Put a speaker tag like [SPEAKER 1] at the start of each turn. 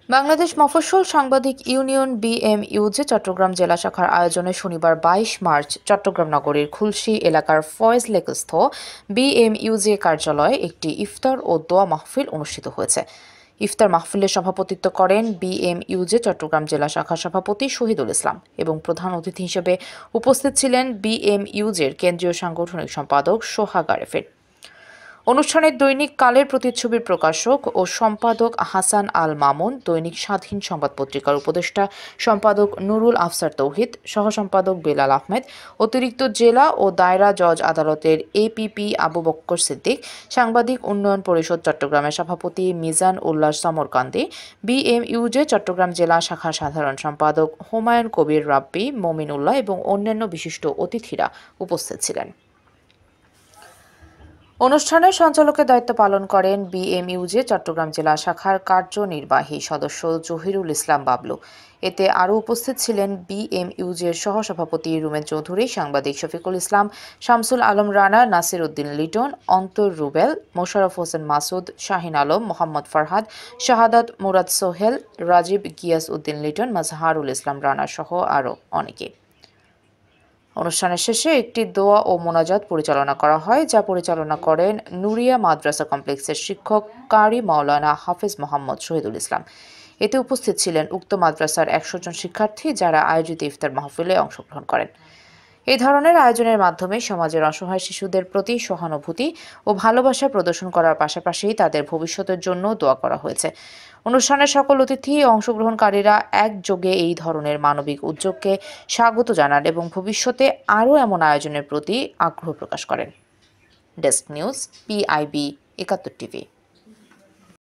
[SPEAKER 1] বাংলাদেশ মফস্বল সাংবাদিক ইউনিয়ন বিএমইউজে চট্টগ্রাম জেলা শাখার আয়োজনে শনিবার ২২ মার্চ চট্টগ্রাম নগরীর খুলশী এলাকার ফয়েজ লেকস্থ বিএমইউজে কার্যালয়ে একটি ইফতার ও দোয়া মাহফিল অনুষ্ঠিত হয়েছে। ইফতার মাহফিলে সভাপতিত্ব করেন বিএমইউজে চট্টগ্রাম জেলা শাখার সভাপতি শহীদুল ইসলাম এবং প্রধান অতিথি হিসেবে উপস্থিত ছিলেন বিএমইউজের কেন্দ্রীয় সাংগঠনিক সম্পাদক সোহাগ আরেফিন। অনুষ্ঠানে দৈনিক কালের প্রতিচ্ছবির প্রকাশক ও সম্পাদক হাসান আল মামুন, দৈনিক স্বাধীন সংবাদ পত্রিকার উপদেষ্টা সম্পাদক নুরুল আফসার তৌহিদ, সহসম্পাদক বেলাল আহমেদ, অতিরিক্ত জেলা ও দায়রা জজ আদালতের এপিপি আবু বক্কর সিদ্দিক, সাংবাদিক উন্নয়ন পরিষদ চট্টগ্রামের সভাপতি মিজান উল্লাহ সমরকান্দি, বিএমইউজে চট্টগ্রাম জেলা শাখার সাধারণ সম্পাদক হুমায়ুন কবির রাব্বি, মমিন উল্লাহ এবং অন্যান্য বিশিষ্ট অতিথিরা উপস্থিত ছিলেন। অনুষ্ঠানে সঞ্চালকের দায়িত্ব পালন করেন বিএমইউজে চট্টগ্রাম জেলা শাখার কার্যনির্বাহী সদস্য জহিরুল ইসলাম বাবলু। এতে আরও উপস্থিত ছিলেন বিএমইউজের সহসভাপতি রুমেন চৌধুরী, সাংবাদিক শফিকুল ইসলাম, শামসুল আলম রানা, নাসির উদ্দিন লিটন, অন্তর রুবেল, মোশাররফ হোসেন মাসুদ, শাহিন আলম, মোহাম্মদ ফারহাদ, শাহাদাত মুরাদ সোহেল, রাজীব গিয়াস উদ্দিন লিটন, মাজহারুল ইসলাম রানা সহ আরও অনেকে। অনুষ্ঠানের শেষে একটি দোয়া ও মোনাজাত পরিচালনা করা হয়, যা পরিচালনা করেন নুরিয়া মাদ্রাসা কমপ্লেক্সের শিক্ষক কারি মাওলানা হাফেজ মোহাম্মদ শহীদুল ইসলাম। এতে উপস্থিত ছিলেন উক্ত মাদ্রাসার ১০০ জন শিক্ষার্থী, যারা আয়োজিত ইফতার মাহফিলে অংশগ্রহণ করেন। এই ধরনের আয়োজনের মাধ্যমে সমাজের অসহায় শিশুদের প্রতি সহানুভূতি ও ভালোবাসা প্রদর্শন করার পাশাপাশি তাদের ভবিষ্যতের জন্য দোয়া করা হয়েছে। অনুষ্ঠানের সকল অতিথি ও অংশগ্রহণকারীরা একযোগে এই ধরনের মানবিক উদ্যোগকে স্বাগত জানান এবং ভবিষ্যতে আরও এমন আয়োজনের প্রতি আগ্রহ প্রকাশ করেন। Desk news, PIB ৭১ TV.